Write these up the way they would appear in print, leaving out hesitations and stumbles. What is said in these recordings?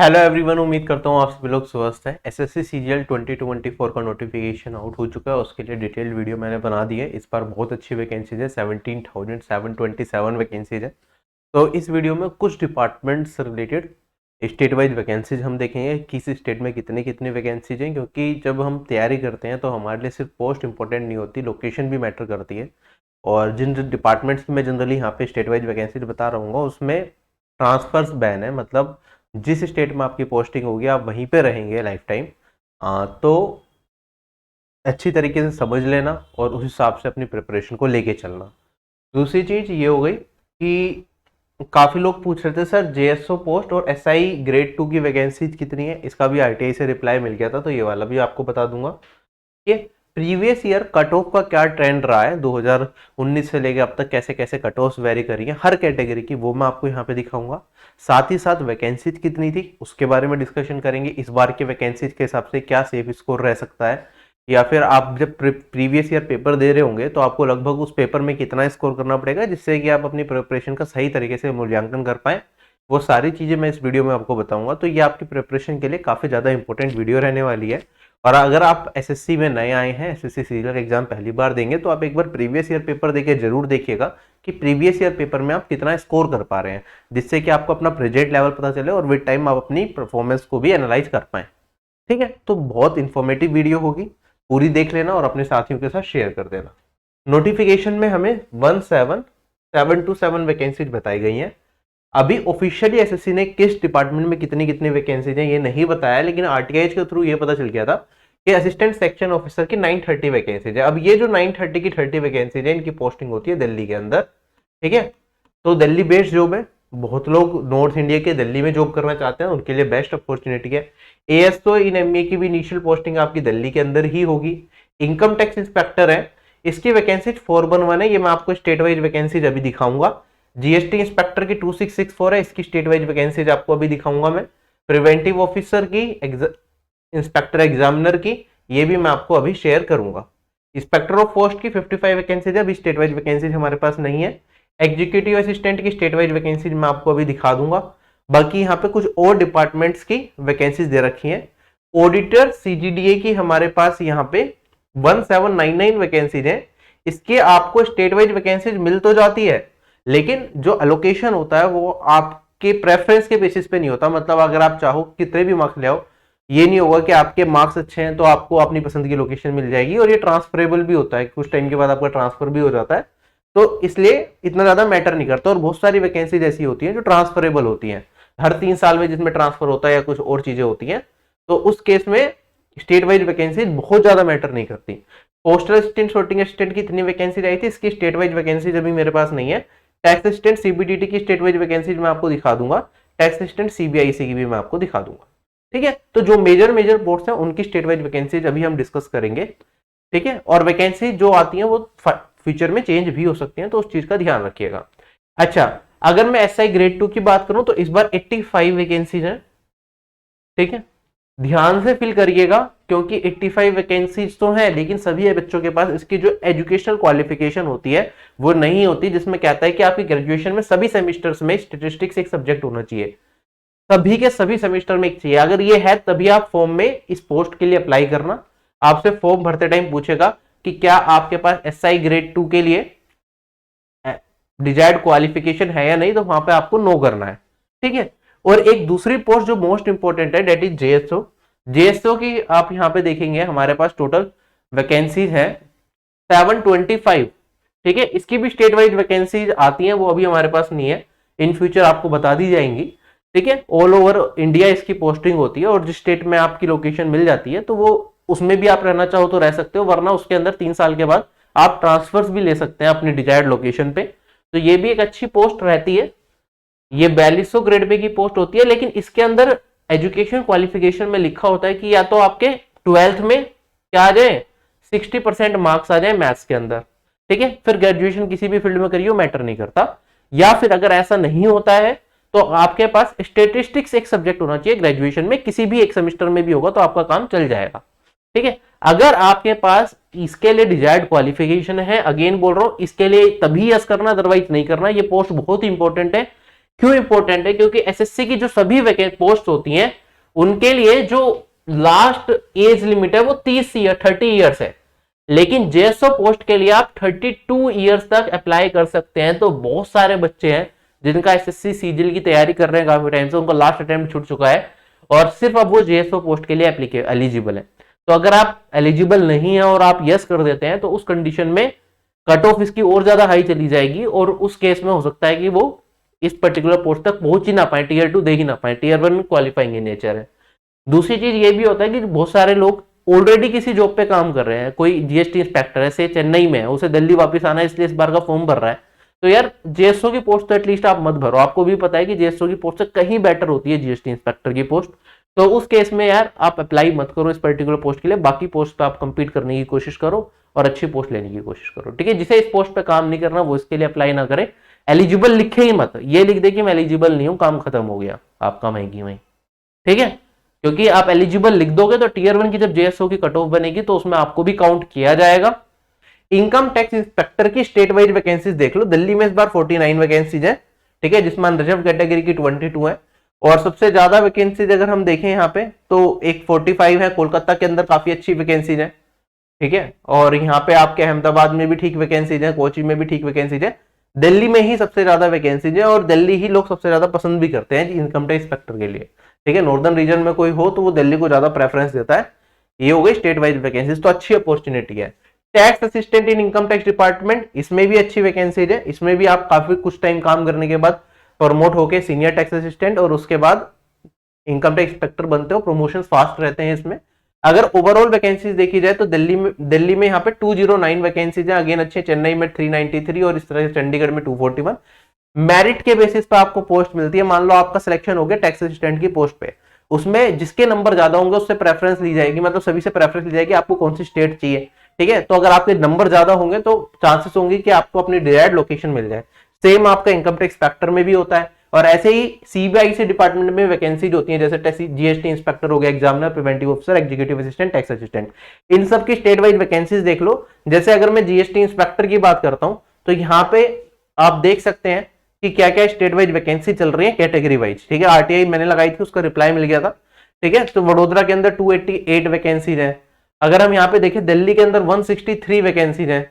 Hello everyone, उम्मीद करता हूँ आप सभी लोग स्वस्थ हैं। एसएससी सीजीएल 2024 का नोटिफिकेशन आउट हो चुका है। उसके लिए डिटेल्ड वीडियो मैंने बना दी है। इस बार बहुत अच्छी वैकेंसीज है, 17,727 वैकेंसीज है। तो इस वीडियो में कुछ डिपार्टमेंट से रिलेटेड स्टेट वाइज वैकेंसीज हम देखेंगे, किस स्टेट में कितनी कितनी वैकेंसीज हैं, क्योंकि जब हम तैयारी करते हैं तो हमारे लिए सिर्फ पोस्ट इंपॉर्टेंट नहीं होती, लोकेशन भी मैटर करती है। और जिन जिन डिपार्टमेंट्स की मैं जनरली यहाँ पे स्टेट वाइज वैकेंसीज बता रहा हूँ उसमें ट्रांसफर्स बैन है, मतलब जिस स्टेट में आपकी पोस्टिंग होगी आप वहीं पे रहेंगे लाइफ टाइम। तो अच्छी तरीके से समझ लेना और उस हिसाब से अपनी प्रिपरेशन को लेके चलना। दूसरी चीज़ ये हो गई कि काफ़ी लोग पूछ रहे थे सर जेएसओ पोस्ट और एसआई ग्रेड 2 की वैकेंसी कितनी है। इसका भी आरटीआई से रिप्लाई मिल गया था, तो ये वाला भी आपको बता दूंगा कि प्रीवियस ईयर कट ऑफ का क्या ट्रेंड रहा है 2019 से लेकर अब तक, कैसे कैसे कट ऑफ वेरी करी है हर कैटेगरी की, वो मैं आपको यहाँ पे दिखाऊंगा। साथ ही साथ वैकेंसीज कितनी थी उसके बारे में डिस्कशन करेंगे। इस बार की वैकेंसीज के हिसाब से क्या सेफ स्कोर रह सकता है, या फिर आप जब प्रीवियस ईयर पेपर दे रहे होंगे तो आपको लगभग उस पेपर में कितना स्कोर करना पड़ेगा जिससे कि आप अपनी प्रिपरेशन का सही तरीके से मूल्यांकन कर पाए। वो सारी चीज़ें मैं इस वीडियो में आपको बताऊंगा। तो ये आपकी प्रिपरेशन के लिए काफ़ी ज़्यादा इंपॉर्टेंट वीडियो रहने वाली है। और अगर आप एसएससी में नए आए हैं, एसएससी सीजीएल एग्जाम पहली बार देंगे, तो आप एक बार प्रीवियस ईयर पेपर देके जरूर देखिएगा कि प्रीवियस ईयर पेपर में आप कितना स्कोर कर पा रहे हैं, जिससे कि आपको अपना प्रेजेंट लेवल पता चले और विद टाइम आप अपनी परफॉर्मेंस को भी एनालाइज कर पाए। ठीक है, तो बहुत इंफॉर्मेटिव वीडियो होगी, पूरी देख लेना और अपने साथियों के साथ शेयर कर देना। नोटिफिकेशन में हमें 17,727 वैकेंसीज बताई गई हैं। अभी ऑफिशियली एसएससी ने किस डिपार्टमेंट में कितनी कितनी वैकेंसीज हैं ये नहीं बताया, लेकिन आरटीआई के थ्रू ये पता चल गया था कि असिस्टेंट सेक्शन ऑफिसर की 930 वैकेंसीज है। अब ये जो 930 की 30 वैकेंसीज है, इनकी पोस्टिंग होती है दिल्ली के अंदर। ठीक है, तो दिल्ली बेस्ड जॉब है। बहुत लोग नॉर्थ इंडिया के दिल्ली में जॉब करना चाहते हैं, उनके लिए बेस्ट अपॉर्चुनिटी है। एएसओ इन एमए की भी इनिशियल पोस्टिंग आपकी दिल्ली के अंदर ही होगी। इनकम टैक्स इंस्पेक्टर है, इसकी वैकेंसी 411 है। ये मैं आपको स्टेट वाइज वैकेंसीज अभी दिखाऊंगा। जीएसटी इंस्पेक्टर की 2664 है, इसकी स्टेट वाइज वैकेंसीज आपको अभी दिखाऊंगा मैं। प्रिवेंटिव ऑफिसर की, इंस्पेक्टर एग्जामिनर की, ये भी मैं आपको अभी शेयर करूंगा। इंस्पेक्टर ऑफ पोस्ट की 55 वैकेंसीज है, अभी स्टेट वाइज वैकेंसीज हमारे पास नहीं है। एग्जीक्यूटिव असिस्टेंट की स्टेट वाइज वैकेंसीज मैं आपको अभी दिखा दूंगा। बाकी यहाँ पे कुछ और डिपार्टमेंट्स की वैकेंसीज दे रखी हैं। ऑडिटर सीजीडीए की हमारे पास यहाँ पे 1799 वैकेंसीज है। इसके आपको स्टेट वाइज वैकेंसीज मिल तो जाती है, लेकिन जो अलोकेशन होता है वो आपके प्रेफरेंस के बेसिस पे नहीं होता। मतलब अगर आप चाहो कितने भी मार्क्स ले आओ, ये नहीं होगा कि आपके मार्क्स अच्छे हैं तो आपको अपनी पसंद की लोकेशन मिल जाएगी। और ये ट्रांसफरेबल भी होता है, कुछ टाइम के बाद आपका ट्रांसफर भी हो जाता है, तो इसलिए इतना ज्यादा मैटर नहीं करता। और बहुत सारी वैकेंसीज ऐसी होती हैं जो ट्रांसफरेबल होती हैं हर 3 साल में, जिसमें ट्रांसफर होता है या कुछ और चीजें होती हैं, तो उस केस में स्टेट वाइज वैकेंसीज बहुत ज्यादा मैटर नहीं करती। पोस्टल असिस्टेंट, sorting असिस्टेंट की इतनी वैकेंसी आई थी, इसकी स्टेट वाइज वैकेंसीज अभी मेरे पास नहीं है। टैक्स असिस्टेंट सीबीडीटी की स्टेट वाइज वैकेंसीज मैं आपको दिखा दूंगा। टैक्स असिस्टेंट सीबीआईसी की भी मैं आपको दिखा दूंगा। ठीक है, तो जो मेजर मेजर पोस्ट हैं उनकी स्टेट वाइज वैकेंसीज अभी हम डिस्कस करेंगे। ठीक है, और वैकेंसी जो आती है वो फ्यूचर में चेंज भी हो सकती है, तो उस चीज का ध्यान रखिएगा। अच्छा, अगर मैं एसआई ग्रेड 2 की बात करूं तो इस बार 85 वैकेंसीज हैं। ठीक है, ध्यान से फिल करिएगा, क्योंकि 85 वैकेंसीज तो है, लेकिन सभी बच्चों के पास इसकी जो एजुकेशनल क्वालिफिकेशन होती है वो नहीं होती, जिसमें कहता है कि आपकी ग्रेजुएशन में सभी सेमिस्टर्स में स्टैटिस्टिक्स एक सब्जेक्ट होना चाहिए। सभी के सभी सेमिस्टर में एक चाहिए। अगर ये है तभी आप फॉर्म में इस पोस्ट के लिए अप्लाई करना। आपसे फॉर्म भरते टाइम पूछेगा कि क्या आपके पास एसआई ग्रेड 2 के लिए डिजायर्ड क्वालिफिकेशन है या नहीं, तो वहां पे आपको नो करना है। ठीक है, और एक दूसरी पोस्ट जो मोस्ट इंपॉर्टेंट है, डेट इज जेएसओ। जेएसओ की आप यहां पे देखेंगे हमारे पास टोटल वैकेंसीज है 725। ठीक है, इसकी भी स्टेट वाइज वैकेंसीज आती हैं, वो अभी हमारे पास नहीं है, इन फ्यूचर आपको बता दी जाएंगी। ठीक है, ऑल ओवर इंडिया इसकी पोस्टिंग होती है, और जिस स्टेट में आपकी लोकेशन मिल जाती है तो वो उसमें भी आप रहना चाहो तो रह सकते हो, वरना उसके अंदर 3 साल के बाद आप ट्रांसफर्स भी ले सकते हैं अपनी डिजायर्ड लोकेशन पे। तो ये भी एक अच्छी पोस्ट रहती है। ये 4200 ग्रेड पे की पोस्ट होती है, लेकिन इसके अंदर एजुकेशन क्वालिफिकेशन में लिखा होता है कि या तो आपके 12th में क्या आ जाए, 60% मार्क्स आ जाए मैथ्स के अंदर। ठीक है, फिर ग्रेजुएशन किसी भी फील्ड में करिए मैटर नहीं करता। या फिर अगर ऐसा नहीं होता है तो आपके पास स्टेटिस्टिक्स एक सब्जेक्ट होना चाहिए ग्रेजुएशन में, किसी भी एक सेमेस्टर में भी होगा तो आपका काम चल जाएगा। ठीक है, अगर आपके पास इसके लिए डिजायर्ड क्वालिफिकेशन है, अगेन बोल रहा हूं, इसके लिए तभी यस करना, अदरवाइज नहीं करना। ये पोस्ट बहुत इंपॉर्टेंट है, क्यों इंपॉर्टेंट है? क्योंकि एसएससी की जो सभी वैकेंट पोस्ट होती हैं उनके लिए जो लास्ट एज लिमिट है वो 30 ईयर्स है, लेकिन जेएसओ पोस्ट के लिए आप 32 ईयर्स तक अप्लाई कर सकते हैं। तो बहुत सारे बच्चे हैं जिनका एसएससी सीजीएल की तैयारी कर रहे हैं काफी टाइम से, उनका लास्ट अटेम्प्ट छूट चुका है और सिर्फ अब वो जेएसओ पोस्ट के लिए एलिजिबल है। तो अगर आप एलिजिबल नहीं है और आप यस कर देते हैं तो उस कंडीशन में कट ऑफ इसकी और ज्यादा हाई चली जाएगी और उस केस में हो सकता है कि वो इस पर्टिकुलर पोस्ट तक पहुंच ही ना पाए, टीयर 2 दे ही ना पाए, टीयर 1 में क्वालिफाइंग इन नेचर है। दूसरी चीज ये भी होता है कि बहुत सारे लोग ऑलरेडी किसी जॉब पे काम कर रहे हैं, कोई जीएसटी इंस्पेक्टर है से चेन्नई में है, उसे दिल्ली वापस आना है इसलिए इस बार का फॉर्म भर रहा है, तो यार जेएसओ की पोस्ट तो एटलीस्ट आप मत भरो, आपको भी पता है कि जेएसओ की पोस्ट से कहीं बेटर होती है जीएसटी इंस्पेक्टर की पोस्ट। तो उस केस में यार आप अप्लाई मत करो इस पर्टिकुलर पोस्ट के लिए, बाकी पोस्ट पे आप कंपीट करने की कोशिश करो और अच्छी पोस्ट लेने की कोशिश करो, ठीक है। जिसे इस पोस्ट पे काम नहीं करना वो इसके लिए अप्लाई ना करे, एलिजिबल लिखे ही मत, ये लिख दे कि मैं एलिजिबल नहीं हूं, काम खत्म हो गया आपका वहीं की वहीं, ठीक है। क्योंकि आप एलिजिबल लिख दोगे तो टीयर 1 की जब जेएसओ की कट ऑफ बनेगी तो उसमें आपको भी काउंट किया जाएगा। इनकम टैक्स इंस्पेक्टर की स्टेट वाइज वैकेंसीज देख लो, दिल्ली में इस बार 49 वैकेंसीज है, ठीक है, जिसमें रिजर्व कैटेगरी की 22 है और सबसे ज्यादा वैकेंसीज अगर हम देखें यहाँ पे तो एक 45 है, कोलकाता के अंदर काफी अच्छी वैकेंसीज है, ठीक है, और यहाँ पे आपके अहमदाबाद में भी ठीक वैकेंसीज है, कोची में भी ठीक वैकेंसीज है, दिल्ली में ही सबसे ज्यादा वैकेंसीज है और दिल्ली ही लोग सबसे ज्यादा पसंद भी करते हैं इनकम टैक्स इंस्पेक्टर के लिए, ठीक है। नॉर्दर्न रीजन में कोई हो तो वो दिल्ली को ज्यादा प्रेफरेंस देता है। ये हो गई स्टेट वाइज वैकेंसीज, तो अच्छी अपॉर्चुनिटी है। टैक्स असिस्टेंट इन इनकम टैक्स डिपार्टमेंट, इसमें भी अच्छी वैकेंसीज है, इसमें भी आप काफी कुछ टाइम काम करने के बाद प्रमोट होके सीनियर टैक्स असिस्टेंट और उसके बाद इनकम टैक्स इंस्पेक्टर बनते हो, प्रमोशन फास्ट रहते हैं इसमें। अगर ओवरऑल वैकेंसीज देखी जाए तो दिल्ली में यहाँ पे 209 वैकेंसीज है, अगेन अच्छे, चेन्नई में 393 और इस तरह से चंडीगढ़ में 241। मेरिट के बेसिस पे आपको पोस्ट मिलती है, मान लो आपका सिलेक्शन हो गया टैक्स असिस्टेंट की पोस्ट पे, उसमें जिसके नंबर ज्यादा होंगे उससे प्रेफरेंस ली जाएगी, मतलब सभी से प्रेफरेंस ली जाएगी आपको कौन सी स्टेट चाहिए, ठीक है। तो अगर आपके नंबर ज्यादा होंगे तो चांसेस होंगे कि आपको अपनी डिजायर्ड लोकेशन मिल जाए। सेम आपका इनकम टैक्स इंस्पेक्टर में भी होता है और ऐसे ही सीबीआईसी डिपार्टमेंट में वैकेंसीज होती हैं, जैसे जीएसटी इंस्पेक्टर हो गया, examiner, preventive officer, executive assistant, tax assistant, इन सब की स्टेट वाइज वैकेंसीज देख लो। जैसे अगर मैं जीएसटी इंस्पेक्टर की बात करता हूं तो यहाँ पे आप देख सकते हैं कि क्या क्या स्टेट वाइज वैकेंसी चल रही है कैटेगरी वाइज, ठीक है। आरटीआई मैंने लगाई थी, उसका रिप्लाई मिल गया था, ठीक है। तो वडोदरा के अंदर 288 वैकेंसीज है। अगर हम यहाँ पे देखें दिल्ली के अंदर 163 वैकेंसीज है,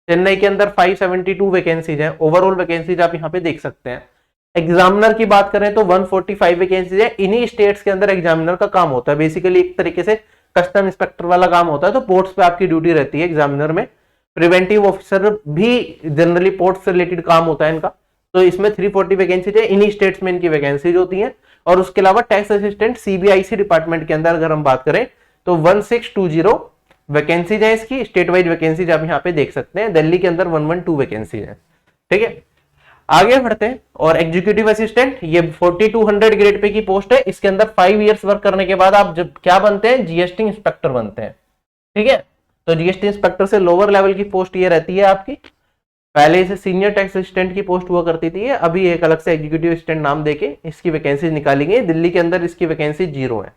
चेन्नई के अंदर 572 वैकेंसीज है। ओवरऑल वैकेंसीज आप यहाँ पे देख सकते हैं। एग्जामिनर की बात करें तो 145 वैकेंसीज है। इन्हीं स्टेट्स के अंदर एग्जामिनर का काम होता है, बेसिकली एक तरीके से कस्टम इंस्पेक्टर वाला काम होता है, तो पोर्ट्स पे आपकी ड्यूटी रहती है एग्जामिनर में। प्रिवेंटिव ऑफिसर भी जनरली पोर्ट से रिलेटेड काम होता है इनका, तो इसमें 340 वैकेंसीज है, इन्हीं स्टेट्स में इनकी वैकेंसीज होती हैं। और उसके अलावा टैक्स असिस्टेंट सीबीआईसी डिपार्टमेंट के अंदर अगर हम बात करें तो 1620 वैकेंसीज है इसकी, स्टेट वाइज वैकेंसीज आप यहाँ पे देख सकते हैं। दिल्ली के अंदर 112 वैकेंसीज है, ठीक है। आगे बढ़ते हैं और एग्जीक्यूटिव असिस्टेंट, ये 4200 ग्रेड पे की पोस्ट है। इसके अंदर 5 इयर्स वर्क करने के बाद आप जब क्या बनते हैं, जीएसटी इंस्पेक्टर बनते हैं, ठीक है। तो जीएसटी इंस्पेक्टर से लोअर लेवल की पोस्ट ये रहती है आपकी। पहले इसे सीनियर टैक्स असिस्टेंट की पोस्ट हुआ करती थी, अभी एक अलग से एग्जीक्यूटिव असिस्टेंट नाम देके इसकी वैकेंसी निकाली गई। दिल्ली के अंदर इसकी वैकेंसी 0 है।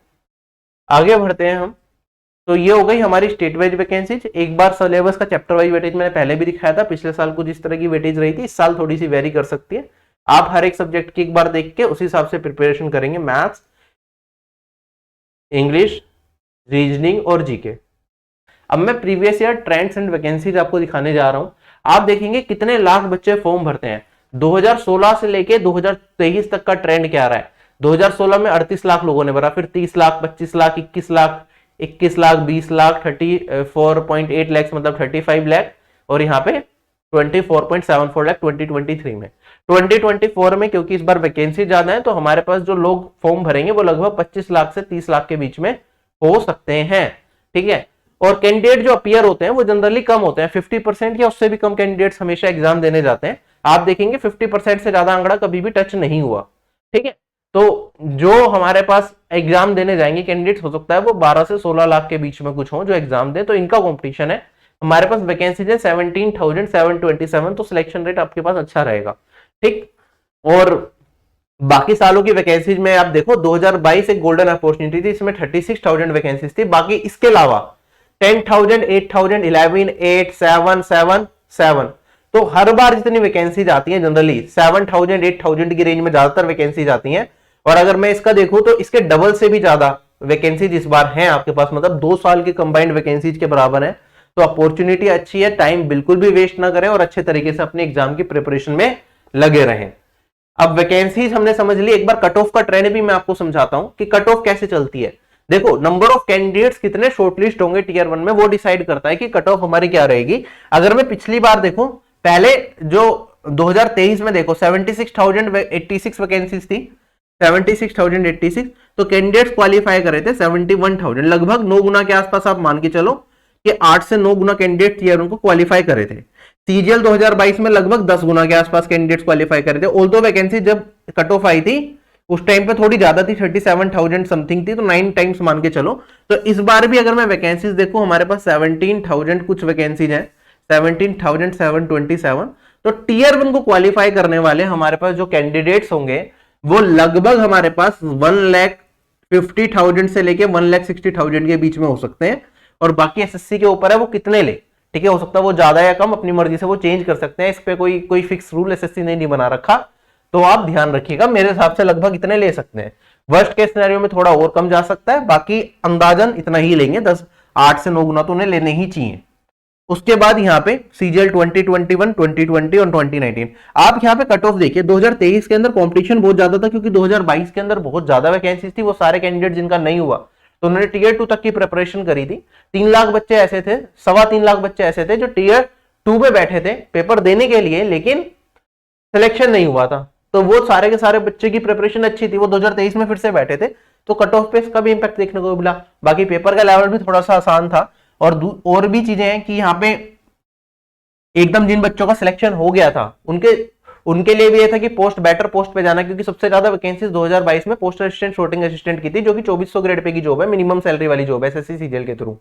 आगे बढ़ते हैं हम, तो ये हो गई हमारी स्टेट वाइज वैकेंसीज। एक बार सिलेबस का चैप्टर वाइज वेटेज मैंने पहले भी दिखाया था, पिछले साल कुछ इस तरह की वेटेज रही थी, इस साल थोड़ी सी वेरी कर सकती है। आप हर एक सब्जेक्ट की एक बार देख के उस हिसाब से प्रिपरेशन करेंगे, मैथ्स, इंग्लिश, रीजनिंग और जीके। अब मैं previous year trends and vacancies आपको दिखाने जा रहा हूं। आप देखेंगे कितने लाख बच्चे फॉर्म भरते हैं। 2016 से लेके 2023 तक का ट्रेंड क्या रहा है। 2016 में 38 लाख लोगों ने भरा, फिर 30 लाख, 25 लाख, 21 लाख, 21 लाख, 20 लाख, 34.8 लाख मतलब 35 लाख, और यहाँ पे 24.74 लाख 2023 में। 2024 में क्योंकि इस बार वैकेंसी ज्यादा है तो हमारे पास जो लोग फॉर्म भरेंगे वो लगभग 25 लाख से 30 लाख के बीच में हो सकते हैं, ठीक है। और कैंडिडेट जो अपीयर होते हैं वो जनरली कम होते हैं, 50% या उससे भी कम कैंडिडेट्स हमेशा एग्जाम देने जाते हैं। आप देखेंगे 50% से ज्यादा आंकड़ा कभी भी टच नहीं हुआ, ठीक है। तो जो हमारे पास एग्जाम देने जाएंगे कैंडिडेट्स, हो सकता है वो 12 से 16 लाख के बीच में कुछ हो जो एग्जाम दे, तो इनका कॉम्पिटिशन है। हमारे पास वैकेंसीज है 17,727, तो सिलेक्शन रेट आपके पास अच्छा रहेगा, ठीक। और बाकी सालों की वैकेंसीज में आप देखो 2022 एक गोल्डन अपॉर्चुनिटी थी, इसमें 36,000 वैकेंसीज थी। बाकी इसके अलावा 10,000, 8,000, 11, 8, 7, 7, 7, तो हर बार जितनी वैकेंसीज आती हैं जनरली 7,000 8,000 की रेंज में ज्यादातर वैकेंसीज आती हैं, और अगर मैं इसका देखूं तो इसके डबल से भी ज्यादा वैकेंसीज इस बार हैं आपके पास, मतलब 2 साल की कंबाइंड वैकेंसीज के बराबर है। तो अपॉर्चुनिटी अच्छी है, टाइम बिल्कुल भी वेस्ट ना करें और अच्छे तरीके से अपने एग्जाम की प्रिपरेशन में लगे रहें। अब वैकेंसीज हमने समझ ली, एक बार कट ऑफ का ट्रेंड भी मैं आपको समझाता हूं कि कट ऑफ कैसे चलती है। देखो, नंबर ऑफ कैंडिडेट्स कितने शॉर्टलिस्ट होंगे टीयर 1 में, वो डिसाइड करता है कि कट ऑफ हमारी क्या रहेगी। अगर मैं पिछली बार देखूं, पहले जो 2023 में देखो 76,086 वैकेंसीज थी, 76,086, तो कैंडिडेट्स क्वालिफाई करे थे 71,000, लगभग 9 गुना के आसपास आप मान के चलो कि 8 से 9 गुना कैंडिडेट टीयर 1 को क्वालिफाई करे थे। सीजीएल 2022 में लगभग 10 गुना के आसपास कैंडिडेट्स क्वालिफाई करे थे। ऑल्दो वैकेंसी जब कट ऑफ आई थी उस टाइम पे थोड़ी ज्यादा थी, 37,000 समथिंग थी, तो 9 टाइम्स मान के चलो। तो इस बार भी अगर मैं वैकेंसीज देखूं, हमारे पास 17,000 कुछ वैकेंसीज हैं, 17,727। तो टीयर 1 को क्वालिफाई करने वाले हमारे पास जो कैंडिडेट्स होंगे वो लगभग हमारे पास 1,50,000 से लेके 1,60,000 के बीच में हो सकते हैं, और बाकी एसएससी के ऊपर है वो कितने ले, ठीक है। हो सकता है वो ज्यादा या कम, अपनी मर्जी से वो चेंज कर सकते हैं, इस पे कोई फिक्स रूल एसएससी ने नहीं बना रखा। तो आप ध्यान रखिएगा, मेरे हिसाब से लगभग इतने ले सकते हैं। वर्स्ट केस सिनेरियो में थोड़ा और कम जा सकता है, बाकी अंदाजन इतना ही लेंगे, 8 से 9 गुना तो उन्हें लेने ही चाहिए। उसके बाद यहाँ पे सीजीएल 2021, 2020 और 2019, आप यहाँ पे कट ऑफ देखिए। 2023 के अंदर कंपटीशन बहुत ज्यादा था, क्योंकि 2022 के अंदर बहुत ज्यादा वैकेंसीज थी, वो सारे कैंडिडेट जिनका नहीं हुआ तो उन्होंने टीयर 2 तक की प्रिपरेशन करी थी। 3 लाख बच्चे ऐसे थे, 3.25 लाख बच्चे ऐसे थे जो टीयर 2 में बैठे थे पेपर देने के लिए, लेकिन सिलेक्शन नहीं हुआ था। तो वो सारे के सारे बच्चे की प्रिपरेशन अच्छी थी, वो 2023 में फिर से बैठे थे, तो कट ऑफ पे इसका भी इंपैक्ट देखने को मिला। बाकी पेपर का लेवल भी थोड़ा सा आसान था, और भी चीजें हैं कि यहाँ पे एकदम जिन बच्चों का सिलेक्शन हो गया था उनके लिए भी ये था कि बेटर पोस्ट पे जाना, क्योंकि सबसे ज्यादा वैकेंसीज 2022 में पोस्ट असिस्टेंट, शॉर्टिंग असिस्टेंट की थी, जो कि 2400 ग्रेड पे की जॉब है, मिनिमम सैलरी वाली जॉब है एसएससी सीजीएल के थ्रू।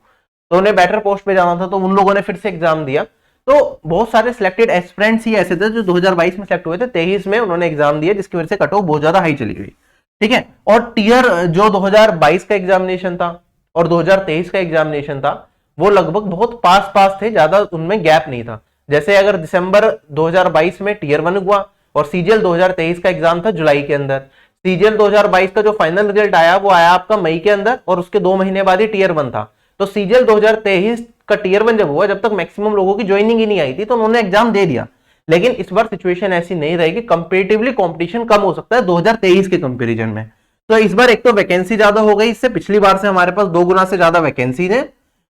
तो उन्हें बेटर पोस्ट पे जाना था, तो उन लोगों ने फिर से एग्जाम दिया। तो बहुत सारे सिलेक्टेड एस्पिरेंट्स ही ऐसे थे जो 2022 में सिलेक्ट हुए थे, 23 में उन्होंने एग्जाम दिया, जिसकी वजह से कट ऑफ बहुत ज्यादा हाई चली गई, ठीक है। और टीयर जो 2022 का एग्जामिनेशन था और 2023 का एग्जामिनेशन था, वो लगभग बहुत पास थे, ज्यादा उनमें गैप नहीं था। जैसे अगर दिसंबर 2022 में टीयर 1 हुआ और सीजीएल 2023 का एग्जाम था जुलाई के अंदर, सीजीएल 2022 का जो फाइनल रिजल्ट आया वो आया आपका मई के अंदर, और उसके 2 महीने बाद ही टीयर 1 था। तो सीजीएल 2023 का टीयर 1 जब हुआ, जब तक मैक्सिमम लोगों की ज्वाइनिंग ही नहीं आई थी, तो उन्होंने एग्जाम दे दिया। लेकिन इस बार सिचुएशन ऐसी नहीं रहेगी, कंपेरेटिवली कंपटीशन कम हो सकता है 2023 के कंपेरिजन में। तो इस बार एक तो वैकेंसी ज्यादा हो गई, इससे पिछली बार से हमारे पास 2 गुना से ज्यादा वैकेंसी है,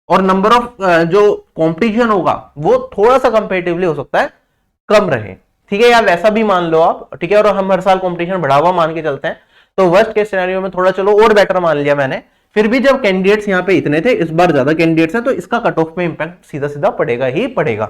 और नंबर ऑफ जो कंपटीशन होगा वो थोड़ा सा कंपेरेटिवली हो सकता है कम रहे, ठीक है, या वैसा भी मान लो आप, ठीक है। और हम हर साल कंपटीशन बढ़ा हुआ मान के चलते हैं, तो वर्स्ट केस सिनेरियो में थोड़ा चलो और बेटर मान लिया मैंने, फिर भी जब कैंडिडेट्स यहाँ पे इतने थे, इस बार ज्यादा कैंडिडेट्स हैं, तो इसका कट ऑफ में इंपैक्ट सीधा सीधा पड़ेगा ही पड़ेगा।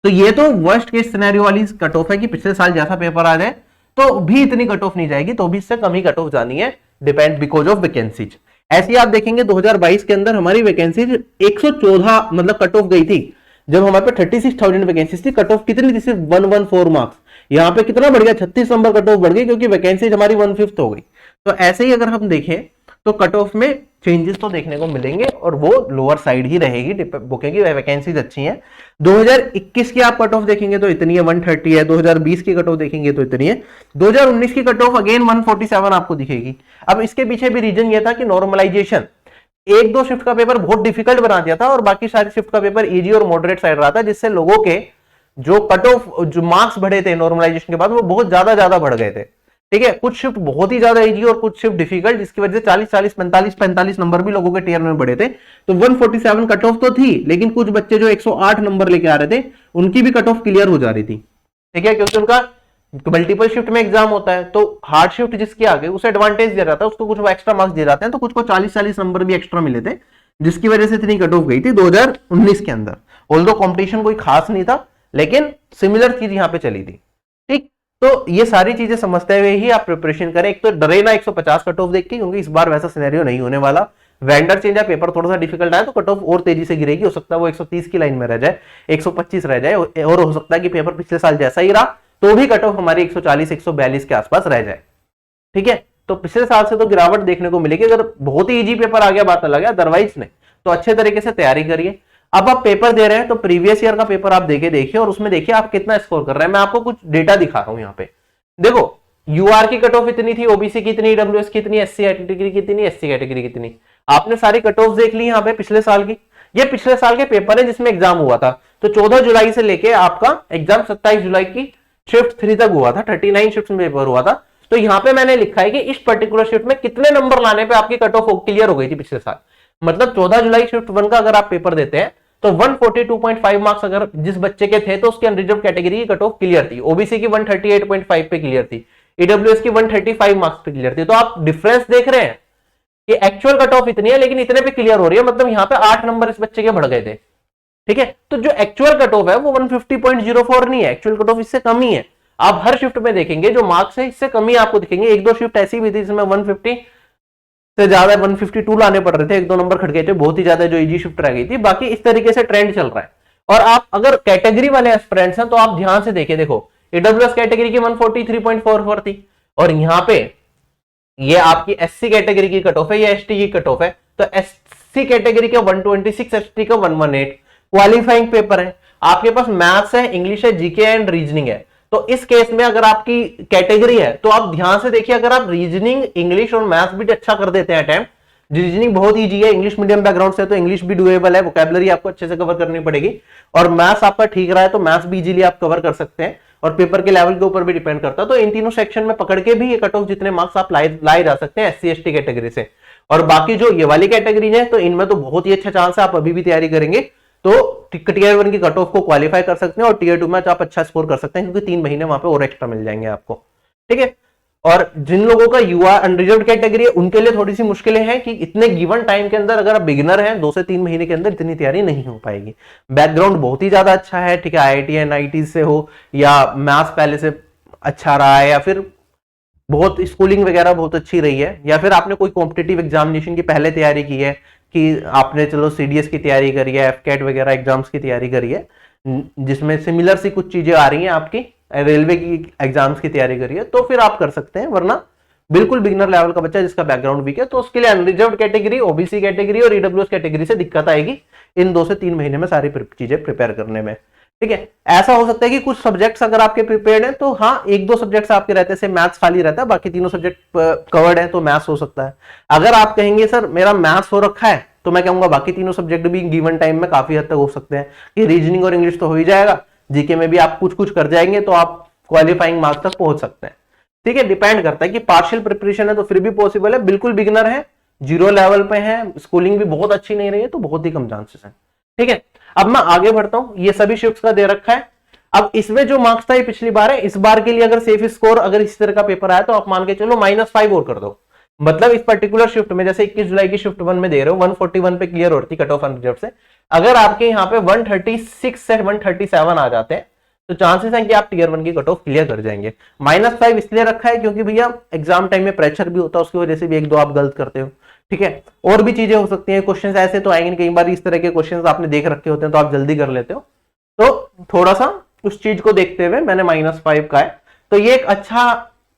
तो ये तो वर्स्ट केस सिनेरियो वाली कट ऑफ है कि पिछले साल जैसा पेपर आ जाए तो भी इतनी कट ऑफ नहीं जाएगी, तो भी इससे कम ही कट ऑफ जानी है, डिपेंड बिकॉज ऑफ वैकेंसीज। ऐसे आप देखेंगे 2022 के अंदर हमारी वैकेंसीज 114 मतलब कट ऑफ गई थी, जब हमारे पे 36,000 वैकेंसीज थी, कट ऑफ कितनी थी, सिर्फ 114 मार्क्स। यहाँ पे कितना बढ़ गया, 36 नंबर कट ऑफ बढ़ गई, क्योंकि वैकेंसीज हमारी 1/5 हो गई। तो ऐसे ही अगर हम देखें तो कट ऑफ में चेंजेस तो देखने को मिलेंगे, और वो लोअर साइड ही रहेगी, बुकिंग की वैकेंसीज अच्छी हैं। 2021 की आप कट ऑफ देखेंगे तो इतनी है, 130 है। 2020 की कट ऑफ देखेंगे तो इतनी है। 2019 की कट ऑफ अगेन 147 आपको दिखेगी। अब इसके पीछे भी रीजन ये था कि नॉर्मलाइजेशन 1-2 शिफ्ट का पेपर बहुत डिफिकल्ट बना दिया था, और बाकी सारी शिफ्ट का पेपर इजी और मॉडरेट साइड रहा था, जिससे लोगों के जो कट ऑफ जो मार्क्स बढ़े थे नॉर्मलाइजेशन के बाद, वो बहुत ज्यादा बढ़ गए थे, ठीक है। कुछ शिफ्ट बहुत ही ज्यादा इजी और कुछ शिफ्ट डिफिकल्ट, जिसकी वजह से 40, 45 नंबर भी लोगों के टीयर में बढ़े थे। तो 147 कट ऑफ तो थी, लेकिन कुछ बच्चे जो 108 नंबर लेके आ रहे थे, उनकी भी कट ऑफ क्लियर हो जा रही थी, ठीक है, क्योंकि उनका मल्टीपल शिफ्ट में एग्जाम होता है, तो हार्ड शिफ्ट जिसके आगे उसे एडवांटेज दिया जाता है, उसको कुछ एक्स्ट्रा मार्क्स दिए जाते हैं, तो कुछ को 40 नंबर भी एक्स्ट्रा मिले थे, जिसकी वजह से इतनी कट ऑफ गई थी 2019 के अंदर। ऑल्दो कॉम्पिटिशन कोई खास नहीं था, लेकिन सिमिलर चीज यहां पे चली थी, ठीक। तो ये सारी चीजें समझते हुए ही आप प्रिपरेशन करें। एक तो डरे ना 150 कट ऑफ देख के, क्योंकि इस बार वैसा सिनेरियो नहीं होने वाला। वेंडर चेंज या पेपर थोड़ा सा डिफिकल्ट आया तो कट ऑफ और तेजी से गिरेगी, हो सकता है वो 130 की लाइन में रह जाए, 125 रह जाए, और हो सकता है कि पेपर पिछले साल जैसा ही रहा तो भी कट ऑफ हमारी 140 142 के आसपास रह जाए, ठीक है। तो पिछले साल से तो गिरावट देखने को मिलेगी। अगर बहुत ही इजी पेपर आ गया बात अलग है, अदरवाइज नहीं, तो अच्छे तरीके से तैयारी करिए। अब आप पेपर दे रहे हैं तो प्रीवियस ईयर का पेपर आप देखिए और उसमें देखिए आप कितना स्कोर कर रहे हैं। मैं आपको कुछ डेटा दिखा रहा हूं यहाँ पे। देखो यूआर की कट ऑफ इतनी थी, ओबीसी की इतनी, ईडब्ल्यूएस की इतनी, एससी कैटेगरी की इतनी, एससी कैटेगरी की इतनी। आपने सारी कट ऑफ देख ली यहाँ पे पिछले साल की। ये पिछले साल के पेपर है जिसमें एग्जाम हुआ था। तो 14 जुलाई से लेके आपका एग्जाम 27 जुलाई की शिफ्ट 3 तक हुआ था, 39 शिफ्ट में पेपर हुआ था। तो यहाँ पे मैंने लिखा है कि इस पर्टिकुलर शिफ्ट में कितने नंबर लाने पे आपकी कट ऑफ क्लियर हो गई थी पिछले साल। मतलब 14 जुलाई शिफ्ट 1 का अगर आप पेपर देते हैं तो 142.5 मार्क्स अगर जिस बच्चे के थे तो उसकी अनरिजर्व कैटेगरी की कट ऑफ क्लियर थी। ओबीसी की 138.5 पे क्लियर थी, ईडब्ल्यूएस की 135 मार्क्स पे क्लियर थी। तो आप डिफरेंस देख रहे हैं कि एक्चुअल कट ऑफ इतनी है लेकिन इतने पे क्लियर हो रही है, मतलब यहाँ पे 8 नंबर इस बच्चे के बढ़ गए थे। ठीक है, तो जो एक्चुअल कट ऑफ है वो 150.04 नहीं है, एक्चुअल कट ऑफ इससे कम ही है। आप हर शिफ्ट में देखेंगे जो मार्क्स है इससे कम ही आपको दिखेंगे। एक दो शिफ्ट ऐसी भी थी जिसमें 150 से ज्यादा 152 लाने पड़ रहे थे, एक दो नंबर खट गए थे, बहुत ही ज्यादा जो इजी शिफ्ट रह गई थी। बाकी इस तरीके से ट्रेंड चल रहा है। और आप अगर कैटेगरी वाले एस्पिरेंट्स हैं तो आप ध्यान से देखिए, देखो ईडब्ल्यूएस कैटेगरी की 143.44 थी और यहाँ पे ये आपकी एससी कैटेगरी की कट ऑफ है, ये एसटी की कट ऑफ है। तो एससी कैटेगरी का 126, एसटी का 118। क्वालिफाइंग पेपर है, आपके पास मैथ्स है, इंग्लिश है, जीके एंड रीजनिंग है। तो इस केस में अगर आपकी कैटेगरी है तो आप ध्यान से देखिए, अगर आप रीजनिंग, इंग्लिश और मैथ्स भी अच्छा कर देते हैं अटेम्प्ट, रीजनिंग बहुत ईजी है, इंग्लिश मीडियम बैकग्राउंड से तो इंग्लिश भी डुएबल है, वोकैबुलरी आपको अच्छे से कवर करनी पड़ेगी, और मैथ्स आपका ठीक रहा है तो मैथ्स भी इजीली आप कवर कर सकते हैं, और पेपर के लेवल के ऊपर भी डिपेंड करता है। तो इन तीनों सेक्शन में पकड़ के भी ये कट ऑफ जितने मार्क्स आप लाए जा सकते हैं एससी एसटी कैटेगरी से। और बाकी जो ये वाली कैटेगरी है तो इनमें तो बहुत ही अच्छा चांस है, आप अभी भी तैयारी करेंगे तो टियर 1 की कट ऑफ को क्वालिफाई कर सकते हैं और टियर 2 में आप अच्छा स्कोर कर सकते हैं, क्योंकि 3 महीने वहां पे और एक्स्ट्रा मिल जाएंगे आपको। ठीक है, और जिन लोगों का युवा अनरिजर्व कैटेगरी है उनके लिए थोड़ी सी मुश्किलें हैं कि इतने गिवन टाइम के अंदर अगर आप बिगिनर हैं 2 से 3 महीने के अंदर इतनी तैयारी नहीं हो पाएगी। बैकग्राउंड बहुत ही ज्यादा अच्छा है, ठीक है, आईआईटी एनआईटी से हो या मैथ्स पहले से अच्छा रहा है या फिर बहुत स्कूलिंग वगैरह बहुत अच्छी रही है, या फिर आपने कोई कॉम्पिटिटिव एग्जामिनेशन की पहले तैयारी की है कि आपने चलो सीडीएस की तैयारी करी है, एफकेट वगैरह एग्जाम्स की तैयारी करी है जिसमें सिमिलर सी कुछ चीजें आ रही हैं, आपकी रेलवे की एग्जाम्स की तैयारी करी है, तो फिर आप कर सकते हैं। वरना बिल्कुल बिगिनर लेवल का बच्चा जिसका बैकग्राउंड वीक है तो उसके लिए अनरिजर्व कैटेगरी, ओबीसी कैटेगरी और ईडब्ल्यूएस कैटेगरी से दिक्कत आएगी इन 2 से 3 महीने में सारी चीजें प्रिपेयर करने में। ठीक है, ऐसा हो सकता है कि कुछ सब्जेक्ट्स अगर आपके प्रिपेयर्ड हैं तो हाँ 1-2 सब्जेक्ट्स आपके रहते हैं, मैथ्स खाली रहता है, बाकी तीनों सब्जेक्ट कवर्ड है तो मैथ्स हो सकता है। अगर आप कहेंगे सर मेरा मैथ्स हो रखा है तो मैं कहूंगा बाकी तीनों सब्जेक्ट भी गिवन टाइम में काफी हद तक हो सकते हैं कि रीजनिंग और इंग्लिश तो हो ही जाएगा, जीके में भी आप कुछ कुछ कर जाएंगे तो आप क्वालिफाइंग मार्क्स तक पहुंच सकते हैं। ठीक है, डिपेंड करता है कि पार्शियल प्रिपरेशन है तो फिर भी पॉसिबल है, बिल्कुल बिगिनर है, जीरो लेवल पे है, स्कूलिंग भी बहुत अच्छी नहीं रही है तो बहुत ही कम चांसेस है। ठीक है, अब मैं आगे बढ़ता हूं, ये सभी शिफ्ट्स का दे रखा है। अब इसमें जो मार्क्स था ये पिछली बार है, इस बार के लिए अगर सेफ स्कोर अगर इस तरह का पेपर आया तो आप मान के चलो -5 और कर दो। मतलब इस पर्टिकुलर शिफ्ट में जैसे 21 जुलाई की शिफ्ट 1 में दे रहे हो 141 पे क्लियर होती कट ऑफ अनरिजर्व से, अगर आपके यहाँ पे 136 से 137 आ जाते हैं तो चांसेस हैं कि आप टियर 1 की कट ऑफ क्लियर कर जाएंगे। -5 इसलिए रखा है क्योंकि भैया एग्जाम टाइम में प्रेशर भी होता है, उसकी वजह से भी 1-2 आप गलत करते हो। ठीक है, और भी चीजें हो सकती हैं, क्वेश्चंस ऐसे तो आएंगे, कई बार इस तरह के क्वेश्चंस आपने देख रखे होते हैं तो आप जल्दी कर लेते हो, तो थोड़ा सा उस चीज को देखते हुए मैंने -5 का है। तो ये एक अच्छा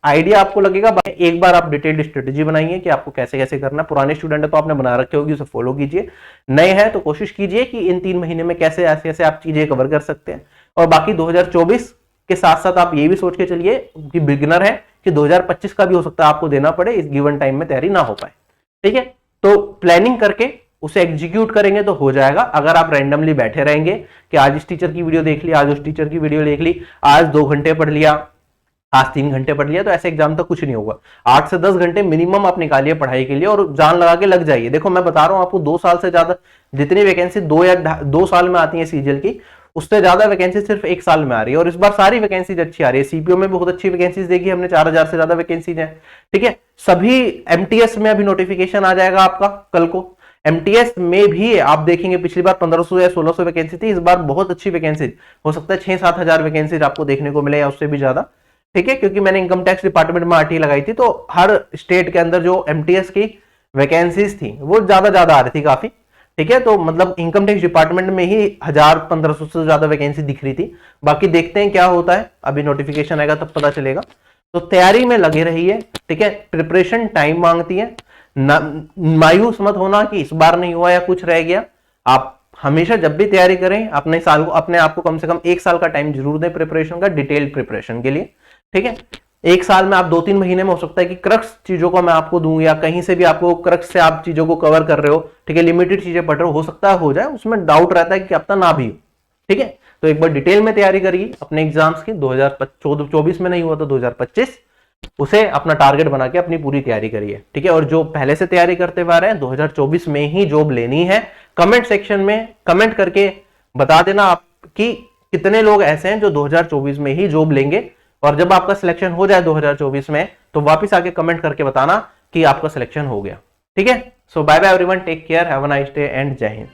आइडिया आपको लगेगा। एक बार आप डिटेल्ड स्ट्रेटेजी बनाइए कि आपको कैसे कैसे करना है। पुराने स्टूडेंट है तो आपने बना रखे होगी, उसे फॉलो कीजिए, नए हैं तो कोशिश कीजिए कि इन 3 महीने में कैसे ऐसे ऐसे आप चीजें कवर कर सकते हैं। और बाकी 2024 के साथ साथ आप ये भी सोच के चलिए कि बिगिनर है कि 2025 का भी हो सकता है आपको देना पड़े, इस गिवन टाइम में तैयारी ना हो पाए। ठीक है, तो प्लानिंग करके उसे एग्जीक्यूट करेंगे तो हो जाएगा। अगर आप रैंडमली बैठे रहेंगे कि आज इस टीचर की वीडियो देख ली, आज उस टीचर की वीडियो देख ली, आज 2 घंटे पढ़ लिया, आज 3 घंटे पढ़ लिया, तो ऐसे एग्जाम तक कुछ नहीं होगा। 8 से 10 घंटे मिनिमम आप निकालिए पढ़ाई के लिए और जान लगा के लग जाइए। देखो मैं बता रहा हूं आपको 2 साल से ज्यादा जितनी वैकेंसी 2 साल में आती है सीजीएल की, उससे ज्यादा वैकेंसी सिर्फ 1 साल में आ रही है। और इस बार सारी वैकेंसीज अच्छी आ रही है, सीपीओ में बहुत अच्छी वैकेंसीज देखी हमने, 4000 से ज्यादा वैकेंसीज हैं। ठीक है, सभी एमटीएस में अभी नोटिफिकेशन आ जाएगा आपका कल को। एमटीएस में भी आप देखेंगे पिछली बार 1500 या 1600 वैकेंसी थी, इस बार बहुत अच्छी वैकेंसी, हो सकता है 6-7 हजार वैकेंसी आपको देखने को मिले या उससे भी ज्यादा। ठीक है, क्योंकि मैंने इनकम टैक्स डिपार्टमेंट में आरटी लगाई थी तो हर स्टेट के अंदर जो एमटीएस की वैकेंसीज थी वो ज्यादा आ रही थी काफी। ठीक है, तो मतलब इनकम टैक्स डिपार्टमेंट में ही 1000-1500 से ज्यादा वैकेंसी दिख रही थी। बाकी देखते हैं क्या होता है, अभी नोटिफिकेशन आएगा तब पता चलेगा। तो तैयारी में लगे रहिए। ठीक है, प्रिपरेशन टाइम मांगती है, मायूस मत होना कि इस बार नहीं हुआ या कुछ रह गया। आप हमेशा जब भी तैयारी करें अपने आप को कम से कम 1 साल का टाइम जरूर दें प्रिपरेशन का, डिटेल्ड प्रिपरेशन के लिए। ठीक है, 1 साल में आप 2-3 महीने में हो सकता है कि क्रक्स चीजों को मैं आपको दूं, या कहीं से भी आपको क्रक्स से आप चीजों को कवर कर रहे हो, ठीक है, लिमिटेड चीजें पढ़ रहे हो सकता है हो जाए, उसमें डाउट रहता है कि अब तक ना भी हो। ठीक है, तो एक बार डिटेल में तैयारी करिए अपने एग्जाम्स की। 2024 में नहीं हुआ तो 2025 उसे अपना टारगेट बना के अपनी पूरी तैयारी करिए। ठीक है, और जो पहले से तैयारी करते हुए आ रहे हैं 2024 में ही जॉब लेनी है, कमेंट सेक्शन में कमेंट करके बता देना आप कि कितने लोग ऐसे हैं जो 2024 में ही जॉब लेंगे, और जब आपका सिलेक्शन हो जाए 2024 में तो वापस आके कमेंट करके बताना कि आपका सिलेक्शन हो गया। ठीक है, so bye bye everyone, take care, have a nice day and Jai Hind.